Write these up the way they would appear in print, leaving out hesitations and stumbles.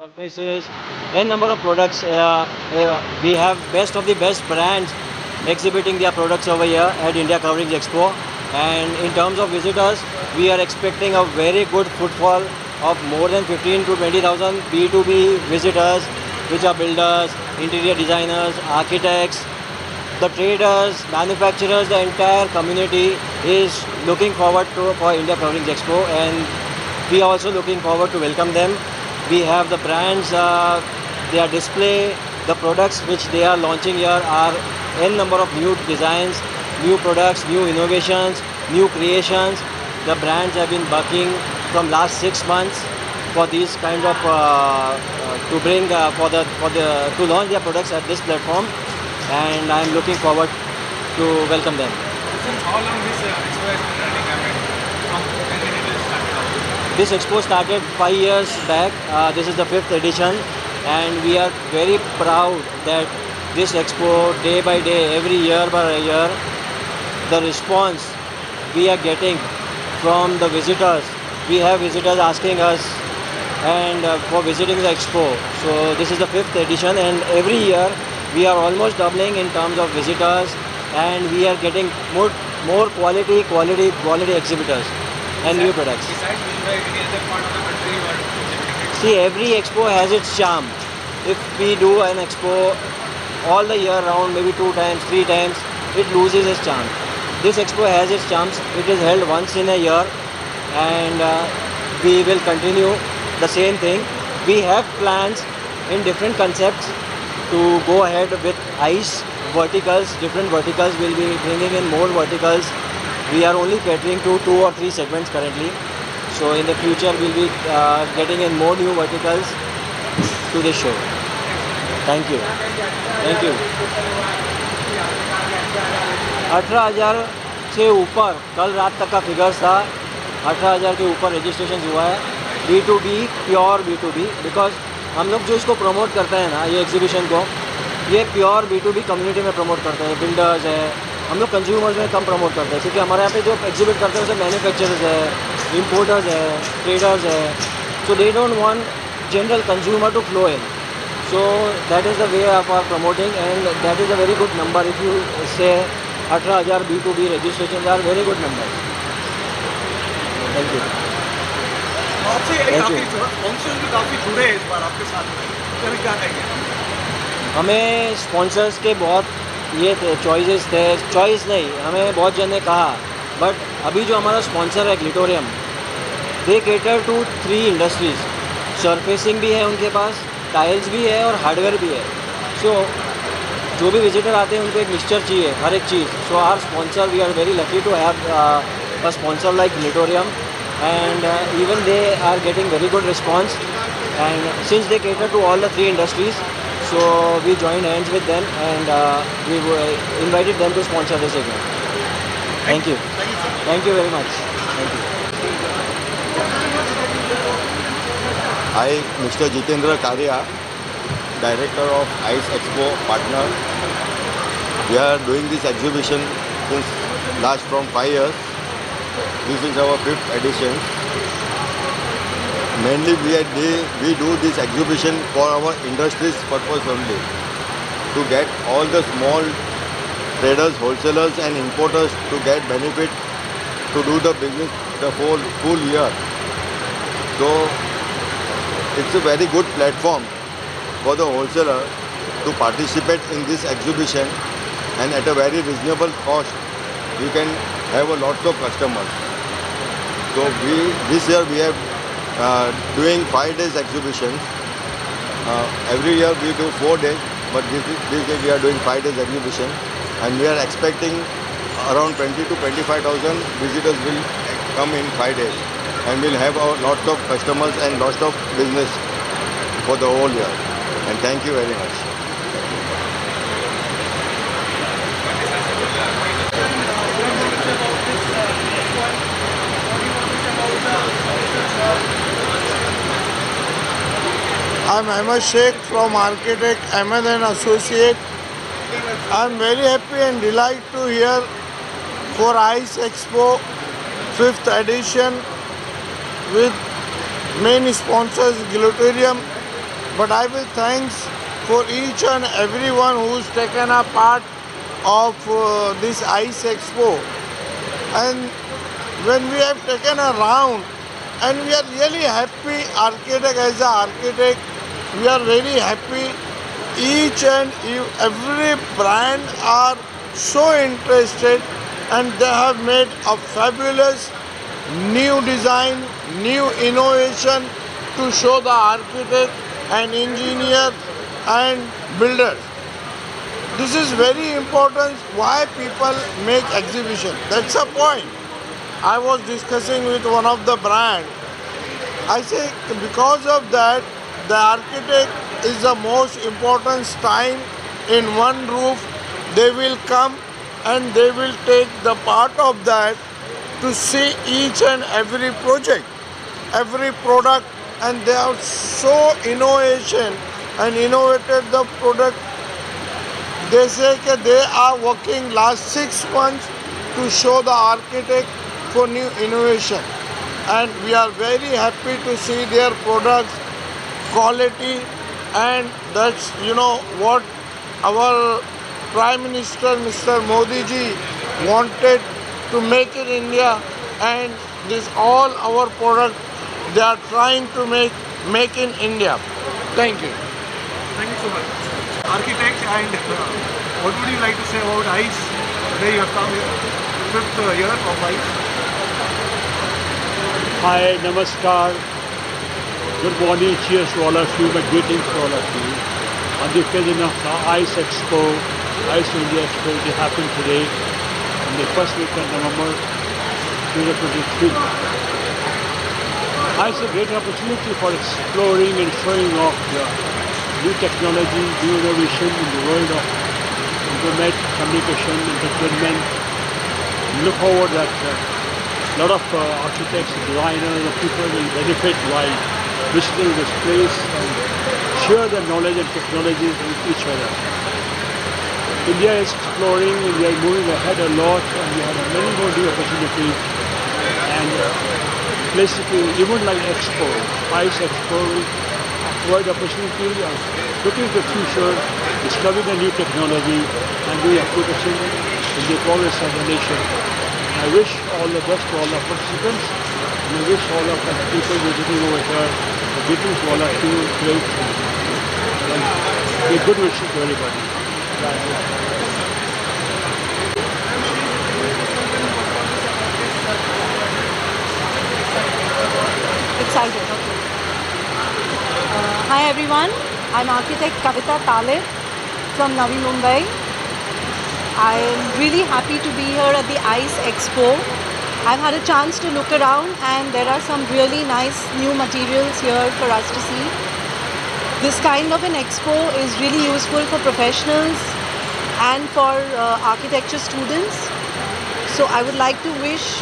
services, n number of products. We have best of the best brands exhibiting their products over here at India Coverage Expo. And in terms of visitors, we are expecting a very good footfall of more than 15 to 20,000 B2B visitors, which are builders, interior designers, architects, the traders, manufacturers, the entire community is looking forward to for India Coverage Expo, and we are also looking forward to welcome them. We have the brands, their display, the products which they are launching here are n number of new designs, new products, new innovations, new creations. The brands have been working from last 6 months for these kind of to bring for the to launch their products at this platform, and I am looking forward to welcome them. Since how long this expo has been running? I mean, from when did it start? This expo started 5 years back. This is the fifth edition, and we are very proud that this expo, day by day, every year by year, the response we are getting from the visitors. We have visitors asking us and for visiting the expo. So this is the fifth edition, and every year we are almost doubling in terms of visitors, and we are getting more quality exhibitors and new products. Besides Mumbai, any other part of the country you are exhibiting it? See, every expo has its charm. If we do an expo all the year round, maybe 2 times, 3 times, it loses its charm. This expo has its charms. It is held once in a year, and we will continue the same thing. We have plans in different concepts to go ahead with ice verticals, different verticals. We'll be bringing in more verticals. We are only catering to 2 or 3 segments currently. So in the future, we'll be getting in more new verticals to this show. Thank you. Thank you. 18,000 से ऊपर कल रात तक का figures था. 18,000 के ऊपर registration हुआ है. B2B, प्योर B2B, बिकॉज हम लोग जो इसको प्रमोट करते हैं ना, ये एग्जीबिशन को, ये प्योर B2B कम्युनिटी में प्रमोट करते हैं. बिल्डर्स है, हम लोग कंज्यूमर्स में कम प्रमोट करते हैं, क्योंकि हमारे यहाँ पे जो एग्जिबिट करते हैं उसे मैन्युफैक्चरर्स है, इम्पोर्टर्स है, ट्रेडर्स है. So they don't want general consumer to flow in. So that is the way of our promoting, and that is a very good number. If you say 18,000 B2B registrations are very good numbers. Thank you. आपसे Thank काफी you. Sponsors भी काफी जुड़े हैं इस बार आपके साथ में. तो क्या कहेंगे? हमें स्पॉन्सर्स के बहुत ये थे, चॉइसेस थे. चॉइस नहीं, हमें बहुत जन ने कहा, बट अभी जो हमारा स्पॉन्सर है ग्लिटोरियम, दे केटर टू 3 इंडस्ट्रीज. सरफेसिंग भी है उनके पास, टाइल्स भी है और हार्डवेयर भी है. सो जो भी विजिटर आते हैं उनको एक मिक्सचर चाहिए, हर एक चीज़. So our sponsor, we are very lucky to have a sponsor like Glitorium, and even they are getting very good response, and since they cater to all the 3 industries, so we joined hands with them, and we invited them to sponsor this event. Thank you. Thank you very much. Thank you. I, Mr. Jitendra Karya, Director of ICE Expo Partner. We are doing this exhibition since last from 5 years. This is our 5th edition. Mainly we do this exhibition for our industry's purpose only, to get all the small traders, wholesalers and importers to get benefit to do the business the full year. So it's a very good platform for the wholesaler to participate in this exhibition, and at a very reasonable cost you can have a lots of customers. So this year we are doing 5 days exhibitions. Every year we do 4 days, but this day we are doing 5 days exhibition, and we are expecting around 20 to 25,000 visitors will come in 5 days, and we'll have lots of customers and lots of business for the whole year. And thank you very much. I'm Ahmed Sheikh from Architect Ahmed and Associate. I'm very happy and delighted to hear for ICE Expo 5th edition with main sponsors Glitterium but I will thanks for each and everyone who's taken a part of this ICE Expo. And when we have taken a round, and we are really happy, architect as an architect, we are very happy. Each and every brand are so interested, and they have made a fabulous new design, new innovation to show the architect and engineer and builders. This is very important why people make exhibition. That's the point. I was discussing with one of the brand. I say because of that, the architect is the most important time in one roof. They will come and they will take the part of that to see each and every project, every product, and they are so innovation and innovated the product. They say that they are working last 6 months to show the architect for new innovation, and we are very happy to see their products quality, and that's what our Prime Minister Mr. Modi ji wanted to make in India, and this all our product they are trying to make in India. Thank you. Thank you so much. Architect, and what would you like to say about ICE? Today you have come here, 5th year of ICE. Hi, Namaskar. Good morning, cheers to all of you, my greetings to all of you. On the occasion of the ICE Expo, ICE India Expo, it happened today on the first week of November 2023. ICE is a great opportunity for exploring and showing off the new technology, new innovation in the world of internet, communication, entertainment. Look forward that a lot of architects, designers, and people will benefit by visiting this place and share their knowledge and technologies with each other. India is exploring, India is moving ahead a lot, and we have many more new opportunities. And basically, even like Expo, ICE Expo will provide opportunity of looking to the future, discovering a new technology, and doing application in the progress of the nation. I wish all the best to all the participants, and I wish all of the people visiting over here, the greetings to all of you, great, and good wishes to everybody. Excited, okay. Hi everyone, I'm architect Kavita Talib from Navi Mumbai. I am really happy to be here at the ICE Expo. I've had a chance to look around, and there are some really nice new materials here for us to see. This kind of an expo is really useful for professionals and for architecture students. So I would like to wish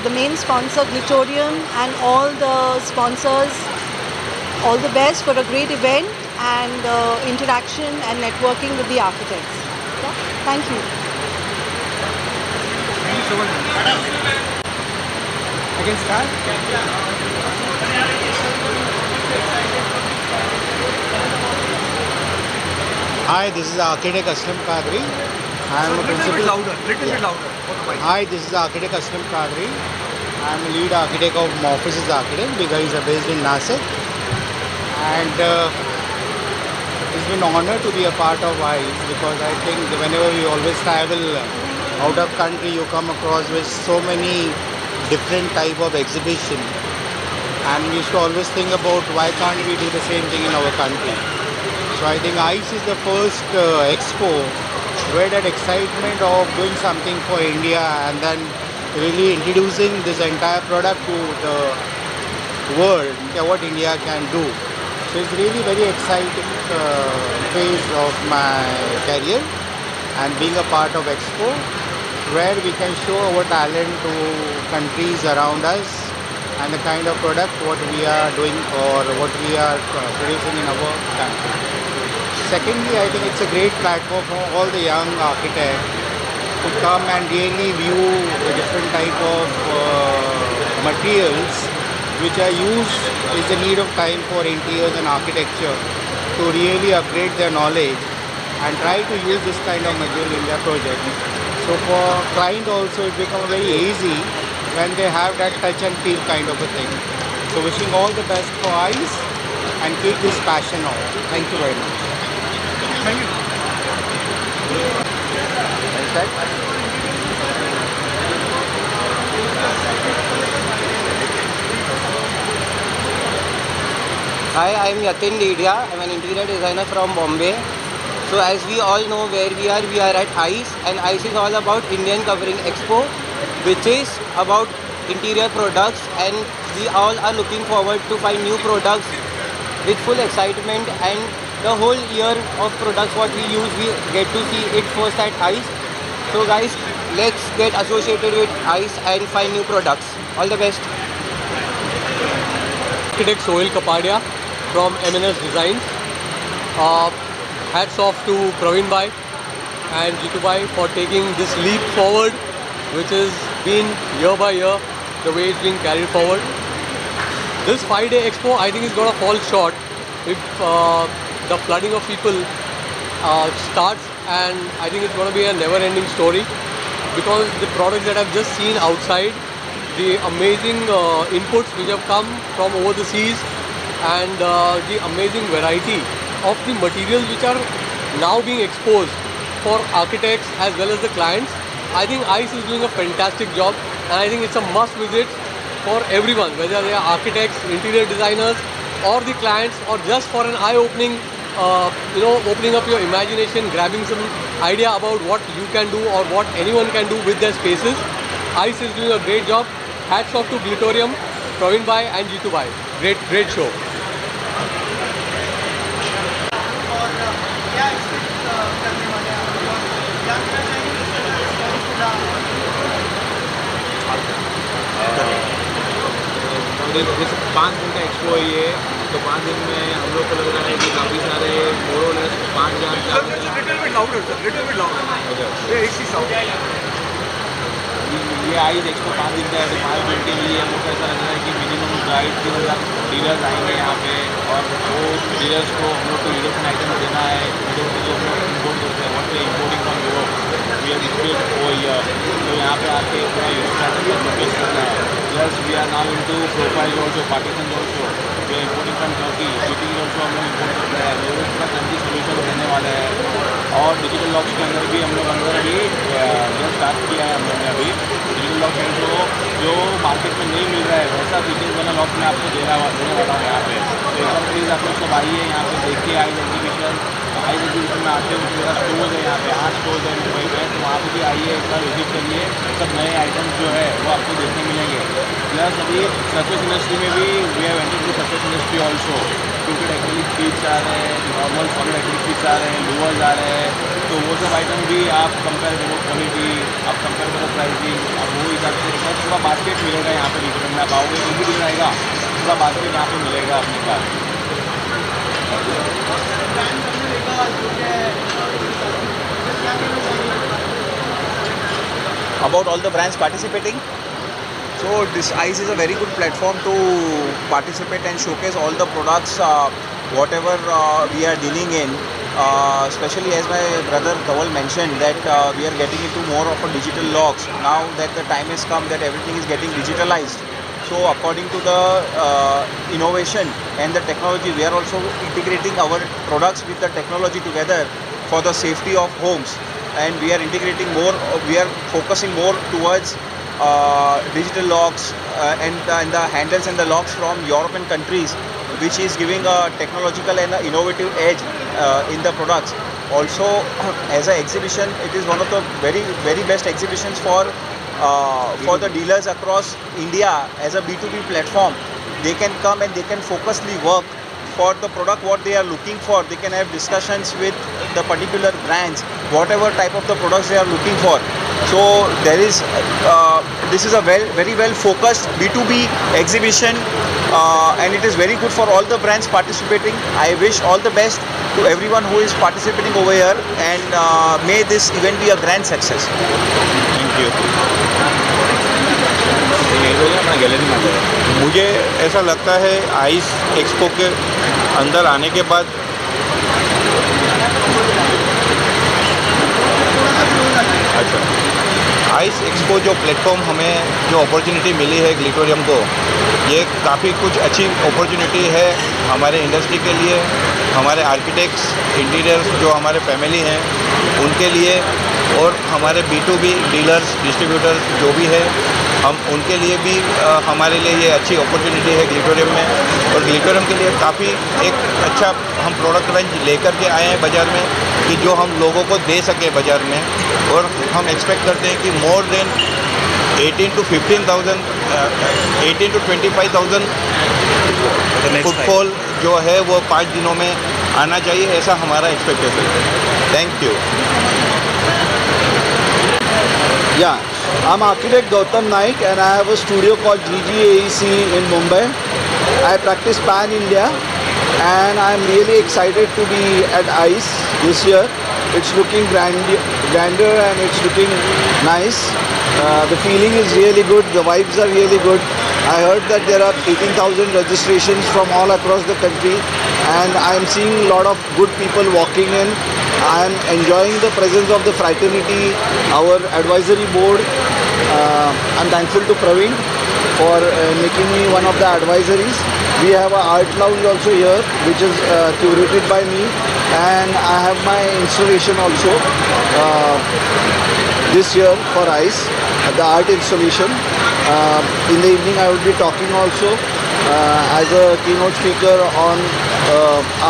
the main sponsor Glitorium and all the sponsors all the best for a great event and interaction and networking with the architects. Yeah? Thank you. Thank you so much. I can start? Hi, this is architect Aslam Kadri. I am a Little bit principal. louder, little bit louder. For the mic. Hi, this is architect Aslam Kadri. I am a lead architect of Morphosis Architect because we are based in Nasik. And it's been an honor to be a part of ICE because I think whenever we always travel out of country, you come across with so many different type of exhibition. And we used to always think about why can't we do the same thing in our country. So I think ICE is the first expo where that excitement of doing something for India and then really introducing this entire product to the world, what India can do. So it's really very exciting phase of my career and being a part of Expo where we can show our talent to countries around us and the kind of product what we are doing or what we are producing in our country. Secondly, I think it's a great platform for all the young architects to come and really view the different type of materials which are used is the need of time for interiors and architecture. to really upgrade their knowledge and try to use this kind of material in their project. So for client also it becomes very easy when they have that touch and feel kind of a thing. So wishing all the best for ICE and keep this passion on. Thank you very much. Thank you. Hi, I am Yatin Dedia. I am an interior designer from Bombay. So as we all know where we are at ICE, and ICE is all about Indian Covering Expo, which is about interior products, and we all are looking forward to find new products with full excitement, and the whole year of products what we use, we get to see it first at ICE. So guys, let's get associated with ICE and find new products. All the best. Architect Sohail Kapadia from MNS Designs. Hats off to Praveen Bhai and Jitu Bhai for taking this leap forward, which has been year by year the way it's being carried forward. This 5-day expo I think is going to fall short if the flooding of people starts, and I think it's going to be a never-ending story, because the products that I've just seen outside, the amazing inputs which have come from over the seas, and the amazing variety of the materials which are now being exposed for architects as well as the clients. I think ICE is doing a fantastic job, and I think it's a must visit for everyone, whether they are architects, interior designers, or the clients, or just for an eye-opening, opening up your imagination, grabbing some idea about what you can do or what anyone can do with their spaces. ICE is doing a great job. Hats off to Glitorium, Praveen Bhai and Jitu Bhai. Great show. जैसे 5 दिन का expo है ये, तो 5 दिन में हम लोग को लग रहा है कि काफ़ी सारे मोरलेस 5,000 Little bit louder, sir. Little bit louder. Yeah, AC sound. ये ICE एक्सपो 5 दिन का है, तो 5 दिन के लिए हम लोग को ऐसा लग रहा है कि मिनिमम 2,500 डीलर्स आएंगे यहाँ पे, और वो डीलर्स को हम लोग को यूरोपियन आइटम देना है, जो हम लोग इम्पोर्ट करते हैं, what importing from Europe, we are displayed over year, तो यहाँ पे आके पूरा यूरोपियन आइटम का शोकेस करना है. Plus we are now into profile also, partition also, we are importing from Turkey, fitting also हम लोग इम्पोर्ट करते हैं, लोगों के साथ टर्की सोल्यूशन देने वाले हैं. और डिजिटल लॉक्स के अंदर भी हम लोग अभी स्टार्ट किया है हम लोग ने अभी. डिजिटल लॉक जो मार्केट में नहीं मिल रहा है वैसा फीचर्स वाला लॉक मैं आपको देने वाला हूँ यहाँ पे. तो एक बार प्लीज़ आप लोग सब आइए यहाँ पे, देखिए ICE एग्जीबिशन. ICE एग्जीबिशन में आते हुए मेरा स्टोर्स है यहाँ पे, 8 स्टोर्स है मुंबई में, तो वहाँ पे भी आइए, एक बार विजिट करिए. सब नए आइटम्स जो है वो आपको देखने मिलेंगे. प्लस अभी सर्फेस इंडस्ट्री में भी we have entered to surface industry also. टूटेड एक्रिलिक शीट्स आ रहे हैं, नॉर्मल सॉलिड एक्रिलिक शीट्स आ रहे हैं, लोअर्स आ रहे हैं, तो वो सब आइटम भी आप कंपेयर करो, क्वालिटी आप कंपेयर करो, प्राइसिंग, आप वो हिसाब से एकदम पूरा बास्केट मिलेगा यहाँ पे. विजिट में आप आओगे तो भी दिख रहेगा, पूरा बास्केट यहाँ पे मिलेगा अपने पास. About all the brands participating. So this ICE is a very good platform to participate and showcase all the products, whatever we are dealing in. Especially as my brother Dhawal mentioned that we are getting into more of a digital locks. Now that the time has come that everything is getting digitalized. So according to the innovation and the technology, we are also integrating our products with the technology together for the safety of homes. And we are integrating more, we are focusing more towards digital locks and the handles and the locks from European countries, which is giving a technological and innovative edge in the products. Also, as an exhibition, it is one of the very best exhibitions for the dealers across India. As a B2B platform, they can come and they can focusedly work for the product what they are looking for. They can have discussions with the particular brands, whatever type of the products they are looking for. So there is this is a very well focused B2B exhibition, and it is very good for all the brands participating. I wish all the best to everyone who is participating over here, and may this event be a grand success. Thank you. मुझे ऐसा लगता है ice expo के अंदर आने के बाद अच्छा, आइस एक्सपो जो प्लेटफॉर्म हमें जो अपॉर्चुनिटी मिली है ग्लिटोरियम को, ये काफ़ी कुछ अच्छी अपॉर्चुनिटी है हमारे इंडस्ट्री के लिए, हमारे आर्किटेक्ट्स, इंटीरियर्स जो हमारे फैमिली हैं उनके लिए, और हमारे B2B डीलर्स, डिस्ट्रीब्यूटर्स जो भी है, हम उनके लिए भी हमारे लिए ये अच्छी अपॉर्चुनिटी है ग्लिटोरियम में। और ग्लिटोरियम के लिए काफ़ी एक अच्छा हम प्रोडक्ट रेंज लेकर के आए हैं बाज़ार में, कि जो हम लोगों को दे सके बाज़ार में। और हम एक्सपेक्ट करते हैं कि more than 18 to 15,000 18 to 25,000 footfall जो है वो 5 दिनों में आना चाहिए, ऐसा हमारा एक्सपेक्टेशन है। Thank you. Yeah, I'm architect Gautam Naik and I have a studio called GGAEC in Mumbai. I practice Pan India and I'm really excited to be at ICE this year. It's looking grander and it's looking nice. The feeling is really good, the vibes are really good. I heard that there are 18,000 registrations from all across the country and I am seeing a lot of good people walking in. I am enjoying the presence of the fraternity, our advisory board. I'm thankful to Praveen for making me one of the advisories. We have an art lounge also here, which is curated by me, and I have my installation also this year for ICE, the art installation. In the evening, I will be talking also as a keynote speaker on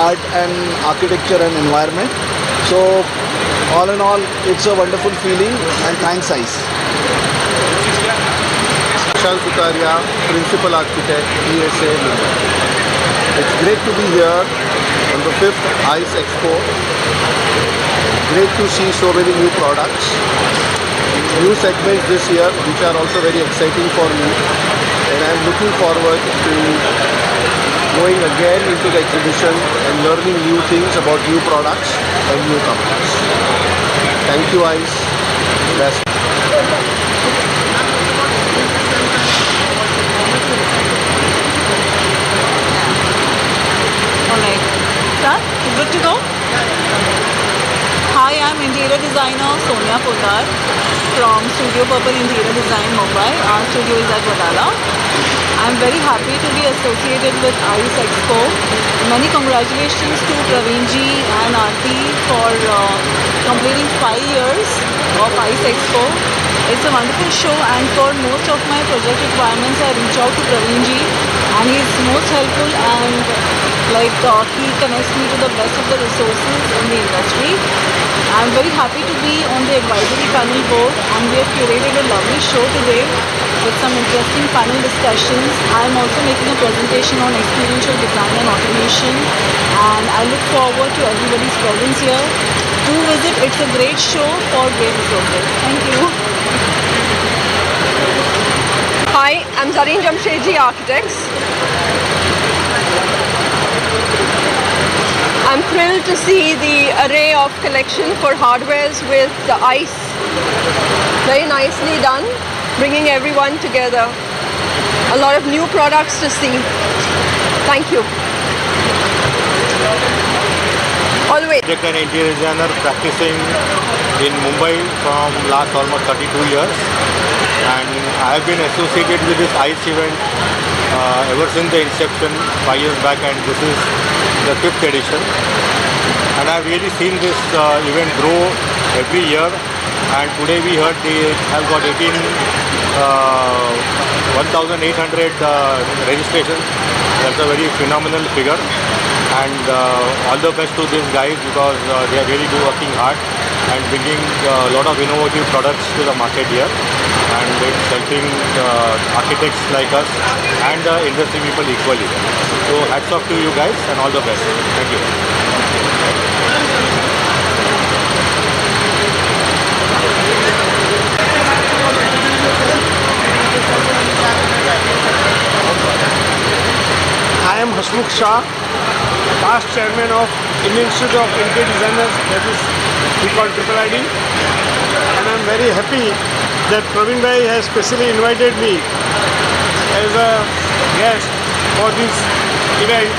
art and architecture and environment. So, all in all, it's a wonderful feeling, and thanks ICE. Vishal Sutaria, Principal Architect, ESA, Mumbai. It's great to be here on the 5th ICE Expo. Great to see so many new products, new segments this year, which are also very exciting for me. And I'm looking forward to going again into the exhibition and learning new things about new products and new companies. Thank you, ICE. Best. Alright, start? Good to go? Hi, I'm interior designer Sonia Poddar from Studio Purple Interior Design, Mumbai. Our studio is at Wadala. I'm very happy to be associated with ICE Expo. Many congratulations to Praveen ji and Aarti for completing 5 years of ICE Expo. It's a wonderful show, and for most of my project requirements I reach out to Praveen ji, and he's most helpful, and he connects me to the best of the resources in the industry. I'm very happy to be on the advisory panel board, and we have curated a lovely show today with some interesting panel discussions. I'm also making a presentation on experiential design and automation, and I look forward to everybody's presence here. Do visit, it's a great show for great resources. Thank you. Hi, I'm Zareen Jamshedji, Architects. I'm thrilled to see the array of collection for hardwares with the ICE. Very nicely done, bringing everyone together. A lot of new products to see. Thank you. All the way. Architect and interior designer practicing in Mumbai from last almost 32 years, and I have been associated with this ICE event ever since the inception 5 years back, and this is the 5th edition. And I've really seen this event grow every year, and today we heard they have got 1,800 registrations. That's a very phenomenal figure, and all the best to these guys, because they are really working hard and bringing a lot of innovative products to the market here, and it's helping architects like us and industry people equally. So hats off to you guys and all the best. Thank you. I am Hasmukh Shah, past chairman of Indian Institute of Interior Designers, that is we call IIID, and I am very happy that Praveen Bhai has specially invited me as a guest for this event.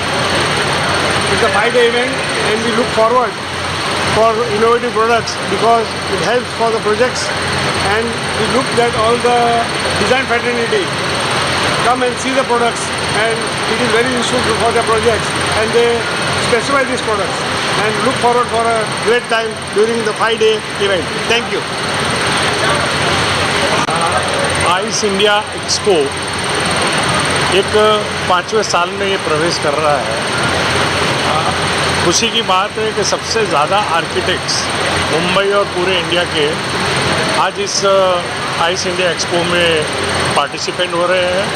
It's a 5-day event and we look forward for innovative products because it helps for the projects, and we looked at all the design fraternity come and see the products, and it is very useful for their projects, and they specify these products and look forward for a great time during the 5-day event. Thank you. Ice India expo एक 5वें साल में ये प्रवेश कर रहा है। खुशी की बात है कि सबसे ज़्यादा आर्किटेक्ट्स मुंबई और पूरे इंडिया के आज इस आइस इंडिया एक्सपो में पार्टिसिपेंट हो रहे हैं,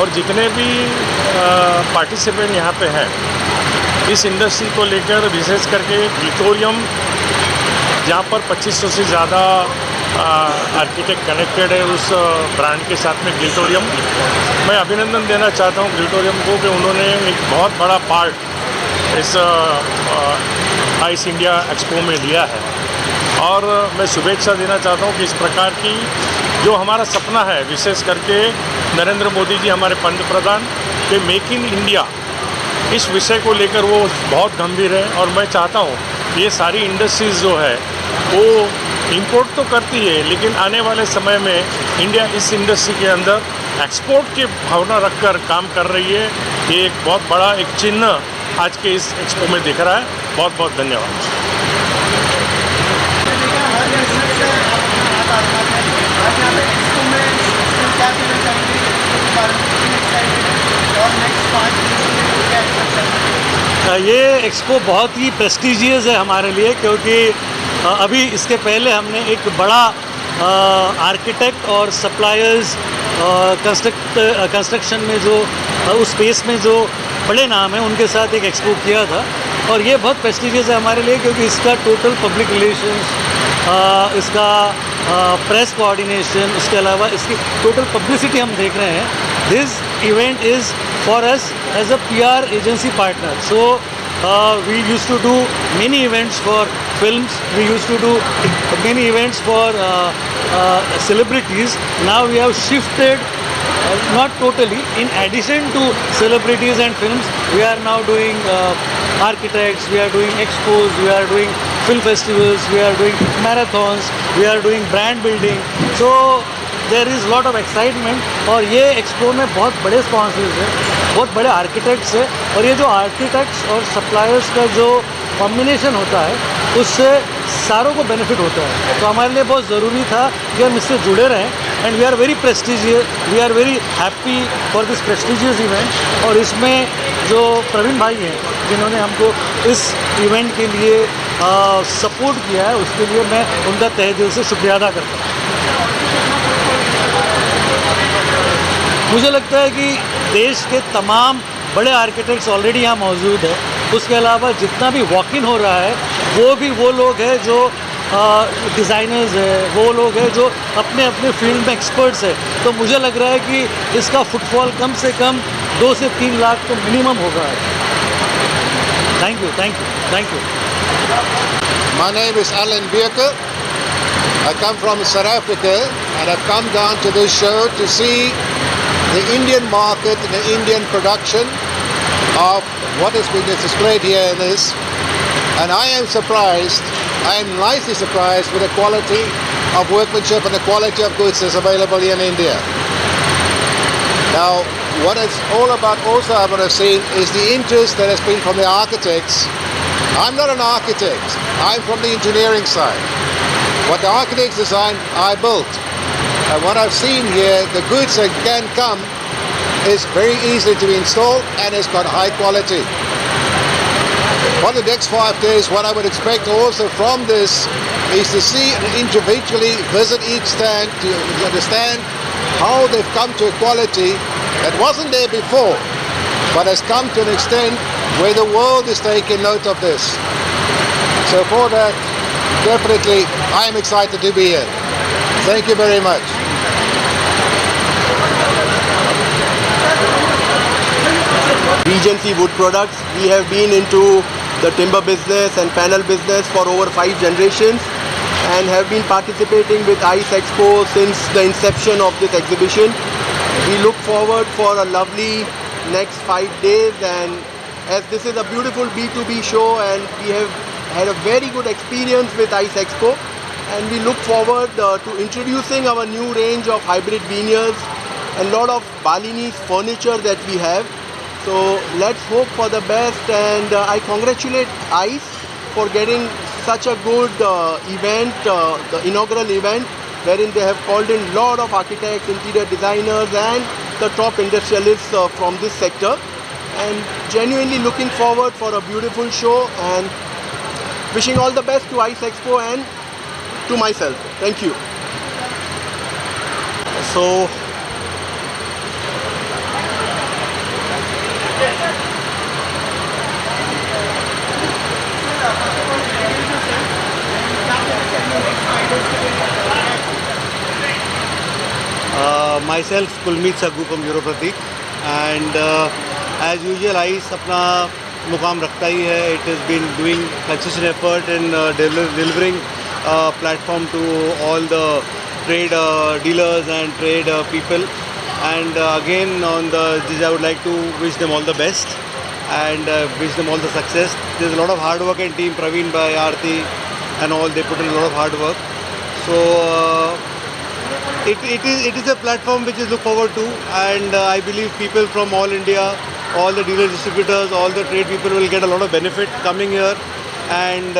और जितने भी पार्टिसिपेंट यहाँ पे हैं इस इंडस्ट्री को लेकर, विशेष करके ग्लिटोरियम जहाँ पर 2500 से ज़्यादा आर्किटेक्ट कनेक्टेड है उस ब्रांड के साथ में ग्लिटोरियम, मैं अभिनंदन देना चाहता हूँ ग्लिटोरियम को कि उन्होंने एक बहुत बड़ा पार्ट इस आइस इंडिया एक्सपो में लिया है। और मैं शुभेच्छा देना चाहता हूँ कि इस प्रकार की जो हमारा सपना है, विशेष करके नरेंद्र मोदी जी हमारे पंत प्रधान के मेक इन इंडिया, इस विषय को लेकर वो बहुत गंभीर है। और मैं चाहता हूँ ये सारी इंडस्ट्रीज़ जो है वो इंपोर्ट तो करती है, लेकिन आने वाले समय में इंडिया इस इंडस्ट्री के अंदर एक्सपोर्ट की भावना रखकर काम कर रही है। ये एक बहुत बड़ा एक चिन्ह आज के इस एक्सपो में दिख रहा है। बहुत बहुत धन्यवाद। ये एक्सपो बहुत ही प्रेस्टिजियस है हमारे लिए, क्योंकि अभी इसके पहले हमने एक बड़ा आर्किटेक्ट और सप्लायर्स कंस्ट्रक्शन में जो उस स्पेस में जो बड़े नाम हैं उनके साथ एक एक्सपो किया था, और ये बहुत प्रेस्टिजियस है हमारे लिए क्योंकि इसका टोटल पब्लिक रिलेशंस, इसका प्रेस कोऑर्डिनेशन, उसके अलावा इसकी टोटल पब्लिसिटी हम देख रहे हैं। This event is for us as a PR agency partner. So we used to do many events for films, we used to do many events for celebrities. Now we have shifted, not totally, in addition to celebrities and films, we are now doing architects, we are doing expos, we are doing film festivals, we are doing marathons, we are doing brand building. So there is lot of excitement, और ये expo में बहुत बड़े sponsors हैं, बहुत बड़े architects हैं, और ये जो आर्किटेक्ट्स और सप्लायर्स का जो कॉम्बिनेशन होता है उससे सारों को बेनिफिट होता है। तो हमारे लिए बहुत ज़रूरी था कि हम इससे जुड़े रहें, and we are very prestigious, we are very happy for this prestigious event. और इसमें जो प्रवीण भाई हैं जिन्होंने हमको इस इवेंट के लिए सपोर्ट किया है, उसके लिए मैं उनका तहे दिल से शुक्रिया अदा करता हूँ। मुझे लगता है कि देश के तमाम बड़े आर्किटेक्ट्स ऑलरेडी यहाँ मौजूद है। उसके अलावा जितना भी वॉक इन हो रहा है वो लोग हैं जो डिज़ाइनर्स हैं, वो लोग हैं जो अपने अपने फील्ड में एक्सपर्ट्स हैं। तो मुझे लग रहा है कि इसका फुटफॉल कम से कम 2 से 3 लाख तो मिनिमम होगा। Thank you, thank you, thank you. My name is Alan Bierke. I come from South Africa and I've come down to this show to see the Indian market and the Indian production of what has been displayed here in this. And I am surprised, I am nicely surprised with the quality of workmanship and the quality of goods that's available here in India. Now, what it's all about also I want to see is the interest that has been from the architects. I'm not an architect, I'm from the engineering side. What the architects design, I built. And what I've seen here, the goods that can come is very easy to be installed and it's got high quality. For the next 5 days, what I would expect also from this is to see and individually visit each stand to understand how they've come to a quality that wasn't there before, but has come to an extent where the world is taking note of this. So for that, definitely, I am excited to be here. Thank you very much. Regency Wood Products. We have been into the timber business and panel business for over 5 generations and have been participating with ICE Expo since the inception of this exhibition. We look forward for a lovely next 5 days and as this is a beautiful B2B show and we have had a very good experience with ICE Expo, and we look forward to introducing our new range of hybrid veneers and lot of Balinese furniture that we have. So let's hope for the best, and I congratulate ICE for getting such a good event, the inaugural event, wherein they have called in lot of architects, interior designers and the top industrialists from this sector, and genuinely looking forward for a beautiful show and wishing all the best to ICE Expo and to myself. Thank you. So myself Kulmeet Saggu from Europratik, and as usual ICE अपना मुकाम रखता ही है. It has been doing consistent effort in delivering platform to all the trade dealers and trade people, and again on this I would like to wish them all the best and wish them all the success. There's a lot of hard work, and team Praveen by Aarti and all, they put in a lot of hard work. So it is a platform which is look forward to, and I believe people from all India, all the dealers, distributors, all the trade people will get a lot of benefit coming here and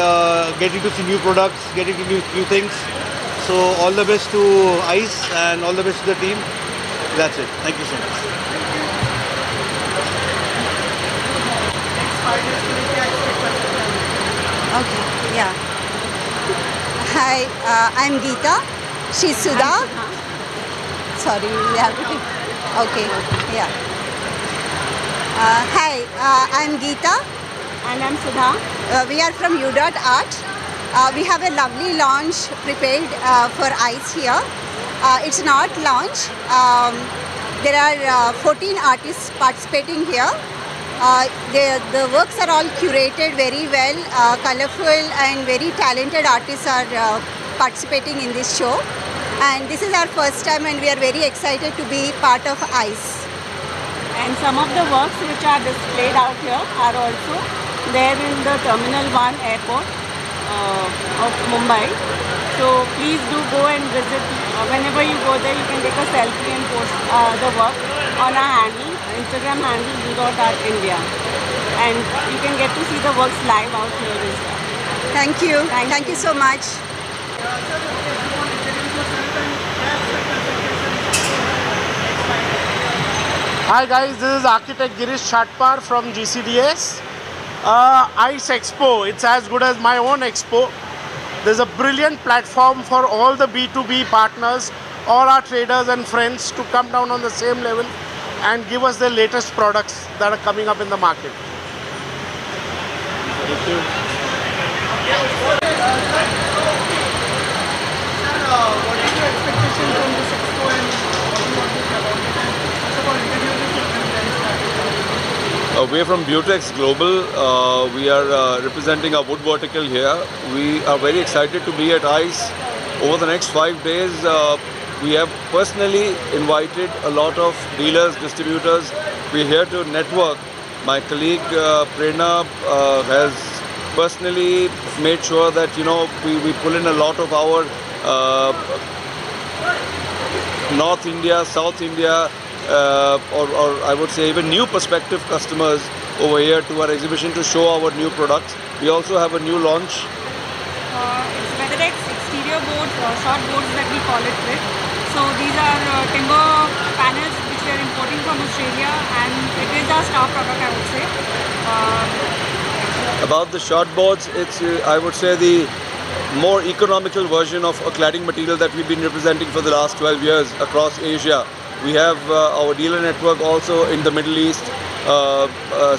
getting to see new products, getting to new things. So all the best to ICE and all the best to the team. That's it. Thank you so much. Okay, yeah. Hi, I'm Geeta. She's Sudha. Sorry, we have to. Okay, yeah. Hi, I'm Geeta. And I'm Sudha. We are from U.Art. We have a lovely launch prepared for ICE here. It's an art launch. There are 14 artists participating here. The works are all curated very well, colorful, and very talented artists are participating in this show. And this is our first time, and we are very excited to be part of ICE. And some of the works which are displayed out here are also there in the Terminal 1 airport of Mumbai. So please do go and visit. Whenever you go there, you can take a selfie and post the work on our handle, Instagram handle U.Art India. And you can get to see the works live out here as well. Thank you. Thank you so much. Hi guys, this is architect Girish Chatpar from GCDS. ICE Expo, it's as good as my own expo. There's a brilliant platform for all the B2B partners, all our traders and friends to come down on the same level and give us the latest products that are coming up in the market. Thank you. What is your expectation from this expo and what is about it? First of all, introduce yourself and then start. We are from Butex Global. We are representing our wood vertical here. We are very excited to be at ICE. Over the next 5 days, we have personally invited a lot of dealers, distributors. We're here to network. My colleague Prerna has personally made sure that we pull in a lot of our North India, South India, or I would say even new prospective customers over here to our exhibition to show our new products. We also have a new launch. It's Weatherex exterior boards, short boards that we call it with. So these are timber panels which we are importing from Australia, and it is our star product, I would say. About the short boards, it's I would say the more economical version of a cladding material that we've been representing for the last 12 years across Asia. We have our dealer network also in the Middle East,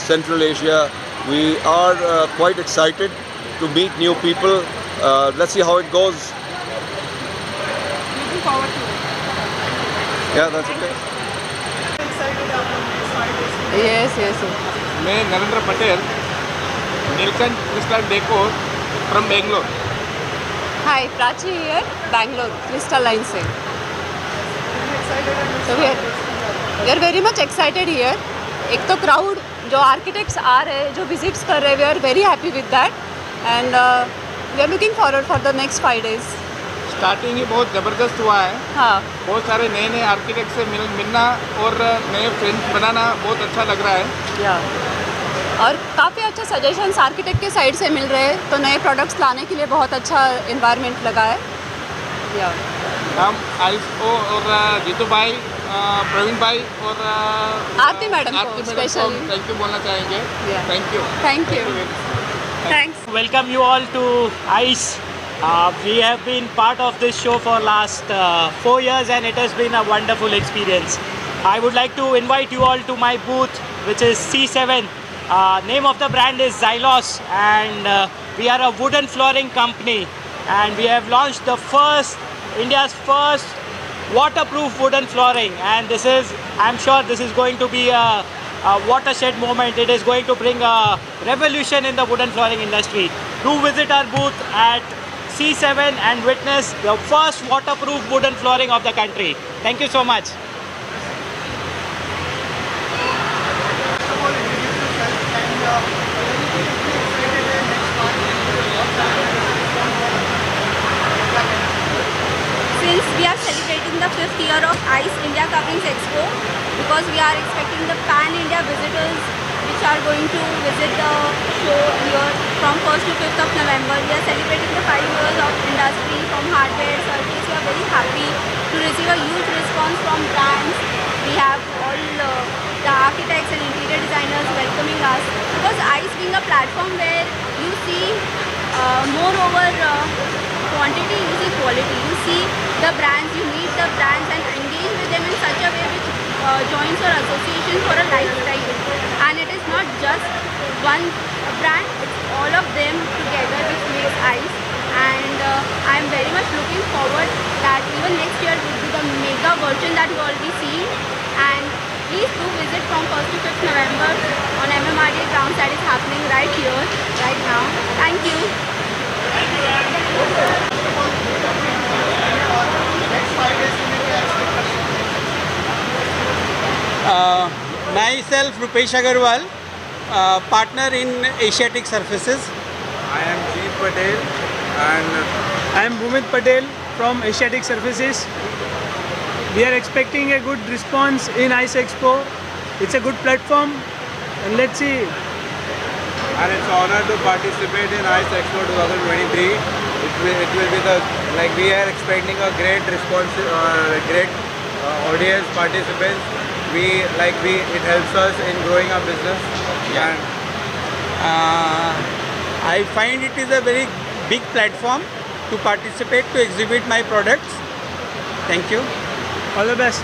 Central Asia. We are quite excited to meet new people. Let's see how it goes. Looking forward to it. Yeah, that's okay. Yes. मैं Narendra Patel, Neelkanth crystal decor from Bangalore. Hi, Prachi here, Bangalore, Crystal Line से. So we are very much excited here. एक तो crowd जो architects आ रहे हैं, जो visits कर रहे हैं, we are very happy with that and we are looking forward for the next 5 days. Starting ही बहुत ज़बरदस्त हुआ है. हाँ, बहुत सारे नए नए आर्किटेक्ट से मिलना और नए फ्रेंड्स बनाना बहुत अच्छा लग रहा है. या और काफ़ी अच्छे सजेशंस आर्किटेक्ट के साइड से मिल रहे हैं, तो नए प्रोडक्ट्स लाने के लिए बहुत अच्छा इन्वायरमेंट लगा है. या हम आयुष को और जीतू भाई, प्रवीण भाई और आरती मैडम को स्पेशली थैंक यू बोलना चाहेंगे. Thank you. Thank you. Thanks. Welcome you all to ICE. We have been part of this show for last 4 years and it has been a wonderful experience. I would like to invite you all to my booth, which is C7. Name of the brand is Xylos and we are a wooden flooring company and we have launched the India's first waterproof wooden flooring, and this is, I'm sure this is going to be a watershed moment. It is going to bring a revolution in the wooden flooring industry. Do visit our booth at C7 and witness the first waterproof wooden flooring of the country. Thank you so much. Since we are celebrating the 5th year of ICE India Coverings Expo, because we are expecting the pan-India visitors which are going to visit the show here from 1st to 5th of November. We are celebrating the 5 years of industry from hardware circuits. We are very happy to receive a huge response from brands. We have all the architects and interior designers welcoming us, because ICE being a platform where you see moreover quantity, you see quality, you see the brands, you meet the brands and engage with them in such a way which joins your association for a lifetime. And it is not just one brand, it's all of them together which makes ICE. And I am very much looking forward that even next year will be the mega version that you already see. And please do visit from 1st to 5th November on MMRDA grounds that is happening right here, right now. Thank you. Myself Rupesh Agarwal, partner in Asiatic Surfaces. I am Jeet Patel and I am Bhumit Patel from Asiatic Surfaces. We are expecting a good response in ICE Expo. It's a good platform and let's see. And it's an honor to participate in ICE Expo 2023. It will be we are expecting a great response, great audience participants. It helps us in growing our business. Yeah. I find it is a very big platform to participate, to exhibit my products. Thank you. All the best.